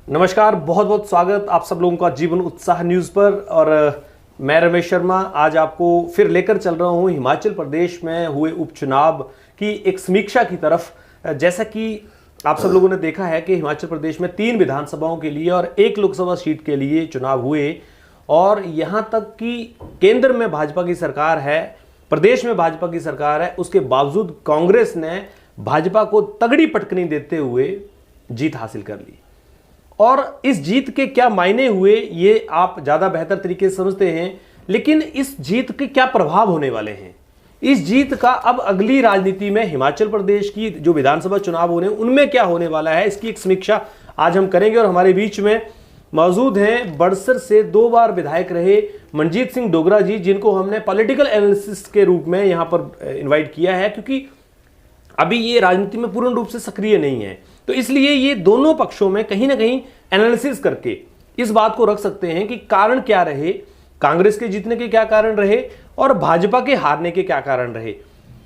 नमस्कार, बहुत बहुत स्वागत आप सब लोगों का जीवन उत्साह न्यूज़ पर। और मैं रमेश शर्मा आज आपको फिर लेकर चल रहा हूं हिमाचल प्रदेश में हुए उपचुनाव की एक समीक्षा की तरफ। जैसा कि आप सब लोगों ने देखा है कि हिमाचल प्रदेश में 3 विधानसभाओं के लिए और 1 लोकसभा सीट के लिए चुनाव हुए और यहां तक कि केंद्र में भाजपा की सरकार है, प्रदेश में भाजपा की सरकार है, उसके बावजूद कांग्रेस ने भाजपा को तगड़ी पटकनी देते हुए जीत हासिल कर ली। और इस जीत के क्या मायने हुए ये आप ज़्यादा बेहतर तरीके से समझते हैं, लेकिन इस जीत के क्या प्रभाव होने वाले हैं, इस जीत का अब अगली राजनीति में हिमाचल प्रदेश की जो विधानसभा चुनाव होने उनमें क्या होने वाला है, इसकी एक समीक्षा आज हम करेंगे। और हमारे बीच में मौजूद हैं बड़सर से 2 बार विधायक रहे मनजीत सिंह डोगरा जी, जिनको हमने पॉलिटिकल एनालिसिस के रूप में यहाँ पर इन्वाइट किया है क्योंकि अभी ये राजनीति में पूर्ण रूप से सक्रिय नहीं है। तो इसलिए ये दोनों पक्षों में कहीं ना कहीं एनालिसिस करके इस बात को रख सकते हैं कि कारण क्या रहे, कांग्रेस के जीतने के क्या कारण रहे और भाजपा के हारने के क्या कारण रहे।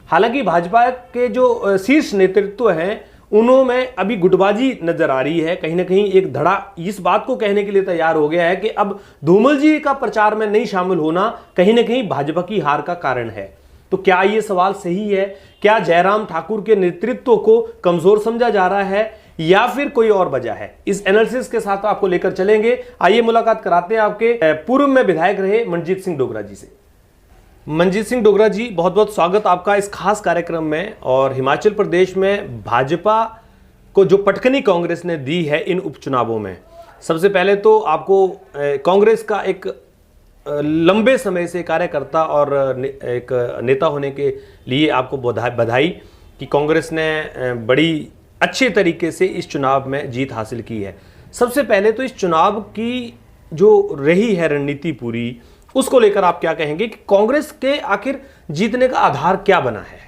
हालांकि भाजपा के जो शीर्ष नेतृत्व हैं उनमें अभी गुटबाजी नजर आ रही है। कहीं ना कहीं एक धड़ा इस बात को कहने के लिए तैयार हो गया है कि अब धूमल जी का प्रचार में नहीं शामिल होना कहीं ना कहीं भाजपा की हार का कारण है। तो क्या ये सवाल सही है? क्या जयराम ठाकुर के नेतृत्व को कमजोर समझा जा रहा है या फिर कोई और वजह है? इस एनालिसिस के साथ आपको लेकर चलेंगे। आइए मुलाकात कराते हैं आपके पूर्व में विधायक रहे मनजीत सिंह डोगरा जी से। मनजीत सिंह डोगरा जी, बहुत बहुत स्वागत आपका इस खास कार्यक्रम में। और हिमाचल प्रदेश में भाजपा को जो पटकनी कांग्रेस ने दी है इन उपचुनावों में, सबसे पहले तो आपको कांग्रेस का एक लंबे समय से कार्यकर्ता और एक नेता होने के लिए आपको बधाई कि कांग्रेस ने बड़ी अच्छे तरीके से इस चुनाव में जीत हासिल की है। सबसे पहले तो इस चुनाव की जो रही है रणनीति पूरी, उसको लेकर आप क्या कहेंगे कि कांग्रेस के आखिर जीतने का आधार क्या बना है?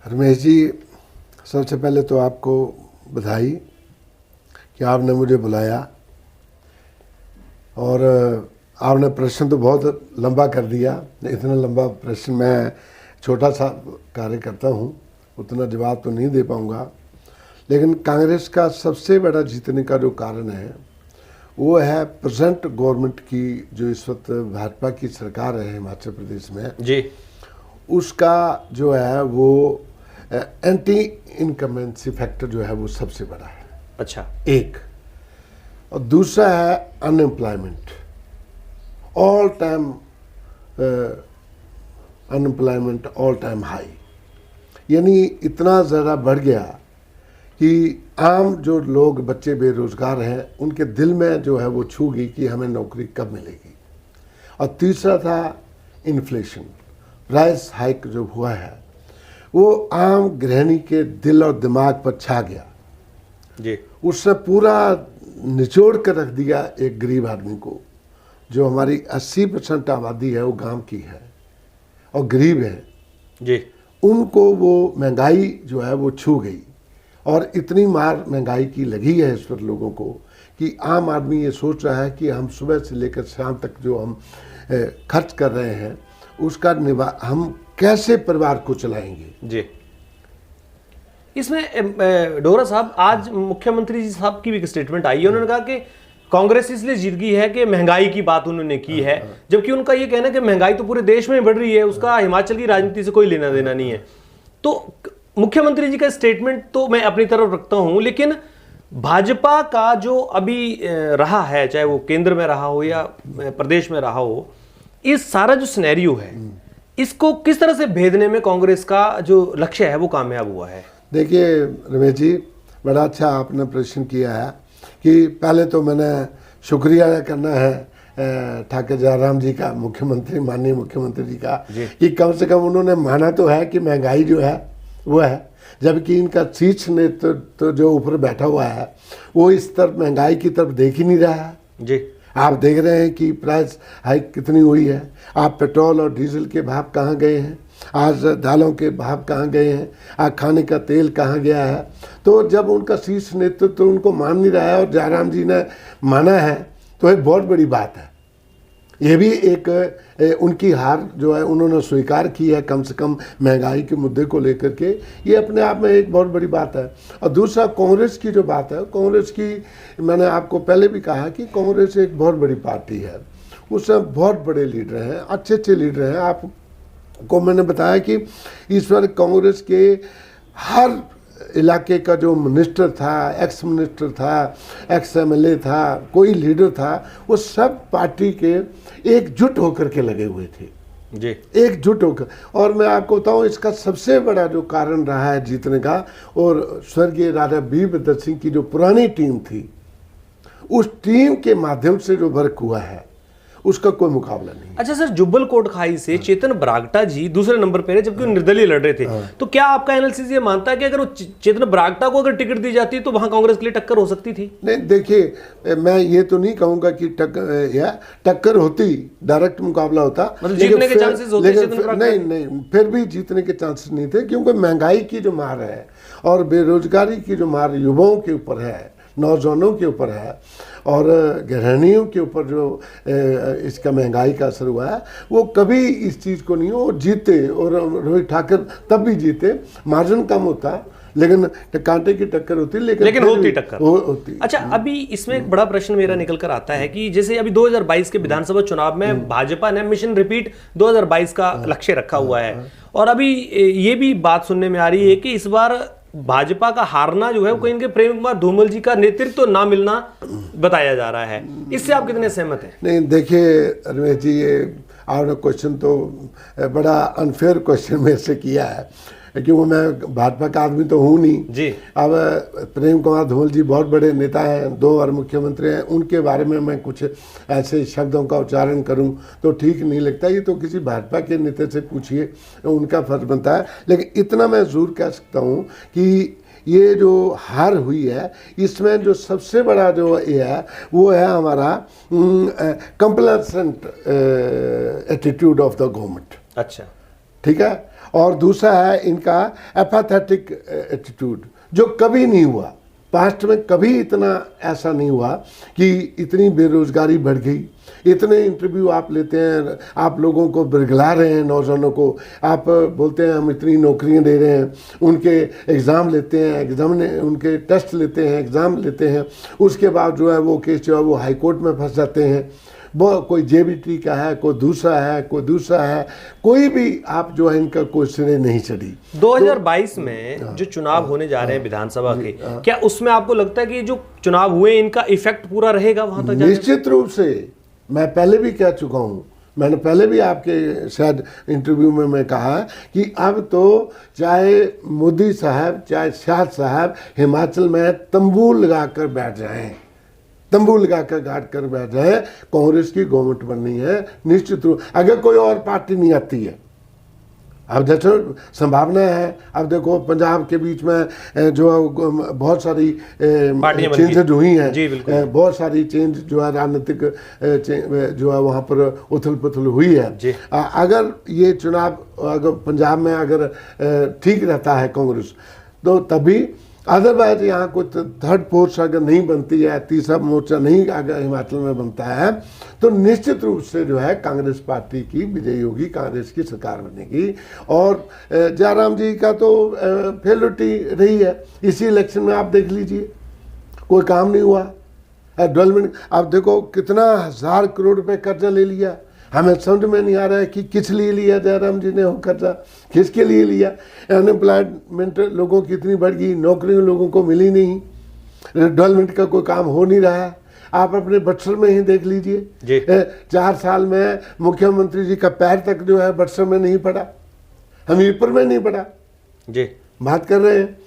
रमेश जी, सबसे पहले तो आपको बधाई कि आपने मुझे बुलाया और आपने प्रश्न तो बहुत लंबा कर दिया। इतना लंबा प्रश्न, मैं छोटा सा कार्यकर्ता हूँ, उतना जवाब तो नहीं दे पाऊँगा। लेकिन कांग्रेस का सबसे बड़ा जीतने का जो कारण है वो है प्रेजेंट गवर्नमेंट की जो इस वक्त भाजपा की सरकार है हिमाचल प्रदेश में जी, उसका जो है वो एंटी इनकम्बेंसी फैक्टर जो है वो सबसे बड़ा है। अच्छा, एक। और दूसरा है unemployment, all time unemployment all time high, यानी इतना ज़्यादा बढ़ गया कि आम जो लोग बच्चे बेरोज़गार हैं उनके दिल में जो है वो छू गई कि हमें नौकरी कब मिलेगी। और तीसरा था इन्फ्लेशन, प्राइस हाइक जो हुआ है वो आम गृहिणी के दिल और दिमाग पर छा गया जी। उसने पूरा निचोड़ कर रख दिया एक गरीब आदमी को। जो हमारी 80% आबादी है वो गांव की है और गरीब है जी, उनको वो महंगाई जो है वो छू गई। और इतनी मार महंगाई की लगी है इस पर लोगों को कि आम आदमी ये सोच रहा है कि हम सुबह से लेकर शाम तक जो हम खर्च कर रहे हैं उसका हम कैसे परिवार को चलाएंगे। जी। इसमें डोगरा साहब, आज मुख्यमंत्री जी साहब की भी एक स्टेटमेंट आई है। उन्होंने कहा कि कांग्रेस इसलिए जीत गई है कि महंगाई की बात उन्होंने की है, जबकि उनका ये कहना है कि महंगाई तो पूरे देश में बढ़ रही है, उसका हिमाचल की राजनीति से कोई लेना देना नहीं है। तो मुख्यमंत्री जी का स्टेटमेंट तो मैं अपनी तरफ रखता हूं, लेकिन भाजपा का जो अभी रहा है, चाहे वो केंद्र में रहा हो या प्रदेश में रहा हो, इस सारा जो सिनेरियो है इसको किस तरह से भेदने में कांग्रेस का जो लक्ष्य है वो कामयाब हुआ है? देखिए रमेश जी, बड़ा अच्छा आपने प्रश्न किया है कि पहले तो मैंने शुक्रिया करना है ठाकुर जयराम जी का, मुख्यमंत्री, माननीय मुख्यमंत्री जी का, कि कम से कम उन्होंने माना तो है कि महंगाई जो है वो है, जबकि इनका शीर्ष नेतृत्व तो जो ऊपर बैठा हुआ है वो इस तरफ महंगाई की तरफ देख ही नहीं रहा है जी। आप देख रहे हैं कि प्राइस हाइक कितनी हुई है। आप पेट्रोल और डीजल के भाव कहाँ गए हैं, आज दालों के भाव कहाँ गए हैं, आज खाने का तेल कहाँ गया है। तो जब उनका शीर्ष नेतृत्व तो उनको मान नहीं रहा है और जयराम जी ने माना है तो एक बहुत बड़ी बात है। ये भी एक उनकी हार जो है उन्होंने स्वीकार की है, कम से कम महंगाई के मुद्दे को लेकर के। ये अपने आप में एक बहुत बड़ी बात है। और दूसरा कांग्रेस की जो बात है, कांग्रेस की मैंने आपको पहले भी कहा कि कांग्रेस एक बहुत बड़ी पार्टी है, उसमें बहुत बड़े लीडर हैं, अच्छे अच्छे लीडर हैं। आपको मैंने बताया कि इस बार कांग्रेस के हर इलाके का जो मिनिस्टर था, एक्स मिनिस्टर था, एक्स एमएलए था, कोई लीडर था, वो सब पार्टी के एकजुट होकर के लगे हुए थे जी, एकजुट होकर। और मैं आपको बताऊं, इसका सबसे बड़ा जो कारण रहा है जीतने का, और स्वर्गीय राजा वीरभद्र सिंह की जो पुरानी टीम थी, उस टीम के माध्यम से जो वर्क हुआ है उसका कोई मुकाबला नहीं। अच्छा सर, जुब्बल कोटखाई से चेतन बरागटा जी दूसरे नंबर पे है, जबकि वो निर्दलीय लड़ रहे थे। तो क्या आपका एनालिसिस ये मानता है कि अगर वो चेतन बरागटा को अगर टिकट दी जाती तो वहां कांग्रेस के लिए टक्कर हो सकती थी? नहीं, देखिए, मैं ये तो नहीं कहूंगा कि टक्कर होती, डायरेक्ट मुकाबला होता, मतलब जीतने के चांसेस होते चेतन बरागटा? नहीं, फिर भी जीतने के चांसेस नहीं थे, क्योंकि महंगाई की जो मार है और बेरोजगारी की जो मार युवाओं के ऊपर है, नौजवानों के ऊपर है, और गृहिणियों के ऊपर जो इसका महंगाई का असर हुआ है, वो कभी इस चीज़ को नहीं हो जीते। और रोहित ठाकुर तब भी जीते, मार्जिन कम होता, लेकिन कांटे की टक्कर होती, लेकिन होती टक्कर होती। अच्छा, अभी इसमें एक बड़ा प्रश्न मेरा निकल कर आता है कि जैसे अभी 2022 के विधानसभा चुनाव में भाजपा ने मिशन रिपीट 2022 का लक्ष्य रखा हुआ है, और अभी ये भी बात सुनने में आ रही है कि इस बार भाजपा का हारना जो है वो कहीं इनके प्रेम कुमार धूमल जी का नेतृत्व ना मिलना बताया जा रहा है। इससे आप कितने सहमत हैं? नहीं, देखिए रमेश जी, ये आपने क्वेश्चन तो बड़ा अनफेयर क्वेश्चन मेरे से किया है, क्योंकि मैं भाजपा का आदमी तो हूँ नहीं जी। अब प्रेम कुमार धूमल जी बहुत बड़े नेता हैं, 2 बार मुख्यमंत्री हैं, उनके बारे में मैं कुछ ऐसे शब्दों का उच्चारण करूं तो ठीक नहीं लगता। ये तो किसी भाजपा के नेता से पूछिए, उनका फर्ज बनता है। लेकिन इतना मैं जरूर कह सकता हूं कि ये जो हार हुई है, इसमें जो सबसे बड़ा जो ये है वो है हमारा complacent attitude of the government. अच्छा, ठीक है। और दूसरा है इनका एपाथेटिक एटीट्यूड, जो कभी नहीं हुआ पास्ट में, कभी इतना ऐसा नहीं हुआ कि इतनी बेरोजगारी बढ़ गई। इतने इंटरव्यू आप लेते हैं, आप लोगों को बिरगला रहे हैं, नौजवानों को आप बोलते हैं हम इतनी नौकरियां दे रहे हैं, उनके एग्ज़ाम लेते हैं, उनके टेस्ट लेते हैं, एग्ज़ाम लेते हैं, उसके बाद जो है वो केस जो है वो हाई कोर्ट में फंस जाते हैं। वो कोई जेबीटी का है, कोई दूसरा है, कोई भी आप जो है इनका कोई सिरे नहीं चढ़ी। 2022 में जो चुनाव होने जा रहे हैं विधानसभा के, क्या उसमें आपको लगता है कि जो चुनाव हुए इनका इफेक्ट पूरा रहेगा वहां तक? निश्चित रूप से, मैं पहले भी कह चुका हूं, मैंने पहले भी आपके शायद इंटरव्यू में मैं कहा कि अब तो चाहे मोदी साहब चाहे शाह साहब हिमाचल में तंबू लगाकर बैठ जाएं, तंबू लगाकर गाड़ कर बैठ जाए, कांग्रेस की गवर्नमेंट बननी है निश्चित रूप। अगर कोई और पार्टी नहीं आती है, अब जैसे संभावना है, अब देखो पंजाब के बीच में जो बहुत सारी चेंजेज हुई हैं, बहुत सारी चेंज जो है राजनीतिक जो है वहाँ पर उथल पुथल हुई है। अगर ये चुनाव अगर पंजाब में अगर ठीक रहता है कांग्रेस, तो तभी, अदरवाइज यहाँ कुछ थर्ड फोर्स अगर नहीं बनती है, तीसरा मोर्चा नहीं अगर हिमाचल में बनता है, तो निश्चित रूप से जो है कांग्रेस पार्टी की विजयी होगी, कांग्रेस की सरकार बनेगी। और जयराम जी का तो फेलिटी रही है, इसी इलेक्शन में आप देख लीजिए, कोई काम नहीं हुआ। डेवलपमेंट आप देखो, कितना 1000 करोड़ रुपए कर्जा ले लिया, हमें समझ में नहीं आ रहा है कि किस लिए लिया जयराम जी ने वो कर्जा, किसके लिए लिया। अनएम्प्लॉयमेंट लोगों की इतनी बढ़ गई, नौकरियां लोगों को मिली नहीं, डेवलपमेंट का कोई काम हो नहीं रहा है। आप अपने बक्सर में ही देख लीजिए, 4 साल में मुख्यमंत्री जी का पैर तक जो है बक्सर में नहीं पड़ा, हमीरपुर में नहीं पड़ा जी, बात कर रहे हैं।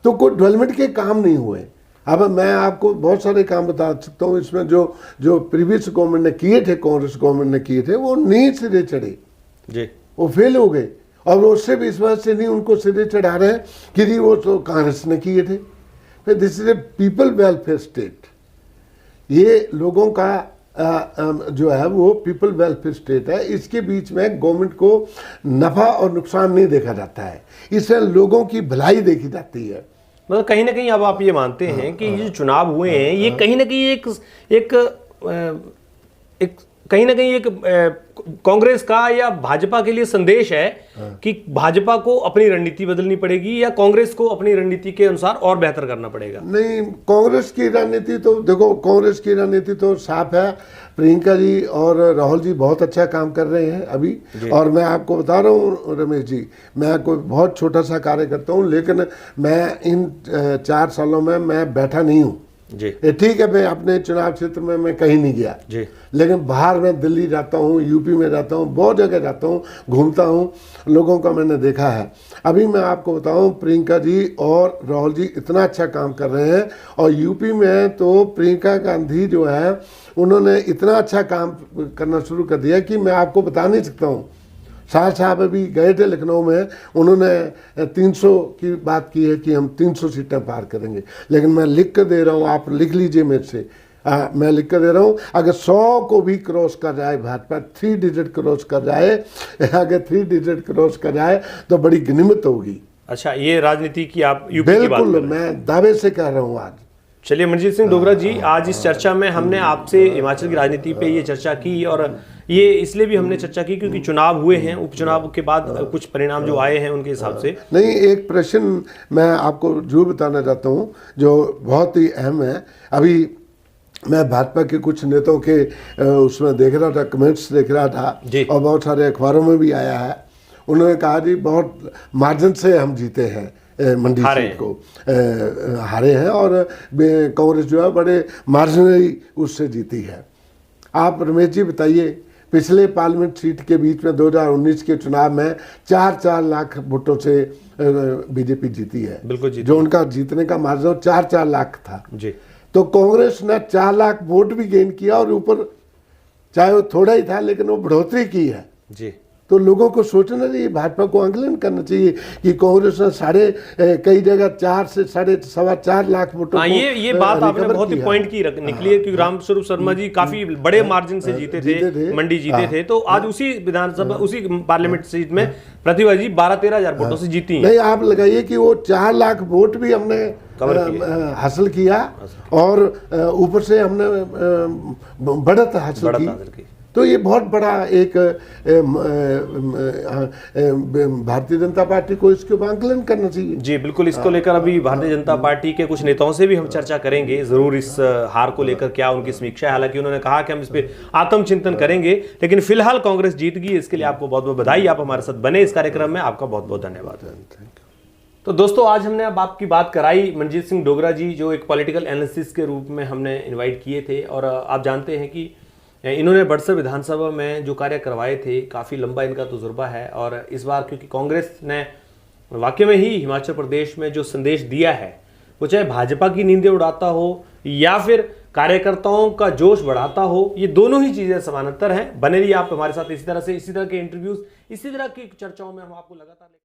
तो कोई डेवलपमेंट के काम नहीं हुए। अब मैं आपको बहुत सारे काम बता सकता हूँ, इसमें जो प्रीवियस गवर्नमेंट ने किए थे, कांग्रेस गवर्नमेंट ने किए थे, वो नहीं सिरे चढ़े जी, वो फेल हो गए। और वो उससे भी इस वजह से नहीं उनको सिरे चढ़ा रहे हैं कि जी वो तो कांग्रेस ने किए थे। फिर this is a people welfare state, ये लोगों का जो है वो पीपल वेलफेयर स्टेट है। इसके बीच में गवर्नमेंट को नफा और नुकसान नहीं देखा जाता है, इससे लोगों की भलाई देखी जाती है। मतलब कहीं ना कहीं अब आप ये मानते हैं कि ये जो चुनाव हुए हैं, ये कहीं ना कहीं एक कहीं ना कहीं एक कांग्रेस का या भाजपा के लिए संदेश है कि भाजपा को अपनी रणनीति बदलनी पड़ेगी या कांग्रेस को अपनी रणनीति के अनुसार और बेहतर करना पड़ेगा। नहीं, कांग्रेस की रणनीति तो देखो, कांग्रेस की रणनीति तो साफ है। प्रियंका जी और राहुल जी बहुत अच्छा काम कर रहे हैं अभी। और मैं आपको बता रहा हूँ रमेश जी, मैं कोई बहुत छोटा सा कार्य करता हूँ, लेकिन मैं इन 4 सालों में मैं बैठा नहीं हूँ जी। ठीक है, मैं अपने चुनाव क्षेत्र में मैं कहीं नहीं गया जी, लेकिन बाहर मैं दिल्ली जाता हूँ, यूपी में जाता हूँ, बहुत जगह जाता हूँ, घूमता हूँ, लोगों का मैंने देखा है। अभी मैं आपको बताऊँ, प्रियंका जी और राहुल जी इतना अच्छा काम कर रहे हैं। और यूपी में तो प्रियंका गांधी जो है, उन्होंने इतना अच्छा काम करना शुरू कर दिया कि मैं आपको बता नहीं सकता हूँ। शाह साहब अभी गए थे लखनऊ में, उन्होंने 300 की बात की है कि हम 300 सीटें पार करेंगे, लेकिन मैं लिख कर दे रहा हूँ, आप लिख लीजिए मेरे से। मैं लिख कर दे रहा हूँ, अगर 100 को भी क्रॉस कर जाए भाजपा, 3 डिजिट क्रॉस कर जाए, अगर 3 डिजिट क्रॉस कर जाए तो बड़ी गनीमत होगी। अच्छा, ये राजनीति की आप यूपी की बात कर रहे हैं। मैं दावे से कह रहा हूँ आज। चलिए मनजीत सिंह डोगरा जी, आज इस चर्चा में हमने आपसे हिमाचल की राजनीति पे ये चर्चा की, और ये इसलिए भी हमने चर्चा की क्योंकि चुनाव हुए हैं, उपचुनाव के बाद कुछ परिणाम जो आए हैं उनके हिसाब से। नहीं, एक प्रश्न मैं आपको जरूर बताना चाहता हूँ जो बहुत ही अहम है। अभी मैं भाजपा के कुछ नेताओं के उसमें देख रहा था, कमेंट्स देख रहा था, और बहुत सारे अखबारों में भी आया है। उन्होंने कहा जी बहुत मार्जिन से हम जीते हैं, मंडी सीट को हारे हैं, और कांग्रेस जो है बड़े मार्जिनली उससे जीती है। आप रमेश जी बताइए, पिछले पार्लियामेंट सीट के बीच में 2019 के चुनाव में 4-4 लाख वोटों से बीजेपी जीती है। बिल्कुल जीती। जो उनका जीतने का मार्जिन 4-4 लाख था जी। तो कांग्रेस ने 4 लाख वोट भी गेन किया, और ऊपर चाहे वो थोड़ा ही था लेकिन वो बढ़ोतरी की है जी। तो लोगों को सोचना चाहिए, भाजपा को आंकलन करना चाहिए कि कांग्रेस ने कई जगह 4 से 4.25 लाख वोटों को ये बात आपने बहुत ही पॉइंट की निकली है, क्योंकि रामस्वरूप शर्मा जी काफी बड़े मार्जिन से जीते थे, मंडी जीते थे। तो आज उसी विधानसभा, उसी पार्लियामेंट सीट में प्रतिभा जी 12-13 हजार वोटों से जीती हैं। नहीं, आप लगाइए कि वो 4 लाख वोट भी हमने हासिल किया, और ऊपर से हमने बढ़त हासिल की। तो ये बहुत बड़ा एक भारतीय जनता पार्टी को इसके ऊपर आंकलन करना चाहिए। जी बिल्कुल, इसको लेकर अभी भारतीय जनता पार्टी के कुछ नेताओं से भी हम चर्चा करेंगे जरूर, इस हार को लेकर क्या उनकी समीक्षा है। हालांकि उन्होंने कहा कि हम इस पे आत्मचिंतन करेंगे, लेकिन फिलहाल कांग्रेस जीत गई, इसके लिए आपको बहुत बहुत बधाई। आप हमारे साथ बने इस कार्यक्रम में, आपका बहुत बहुत धन्यवाद। तो दोस्तों, आज हमने अब आपकी बात कराई मनजीत सिंह डोगरा जी, जो एक पॉलिटिकल एनालिसिस के रूप में हमने इन्वाइट किए थे। और आप जानते हैं कि इन्होंने बड़सर विधानसभा में जो कार्य करवाए थे, काफ़ी लंबा इनका तजुर्बा है। और इस बार क्योंकि कांग्रेस ने वाकई में ही हिमाचल प्रदेश में जो संदेश दिया है, वो चाहे भाजपा की नींदें उड़ाता हो या फिर कार्यकर्ताओं का जोश बढ़ाता हो, ये दोनों ही चीज़ें समानांतर हैं। बने रहिए आप हमारे साथ इसी तरह के इंटरव्यूज, इसी तरह की चर्चाओं में हम आपको लगातार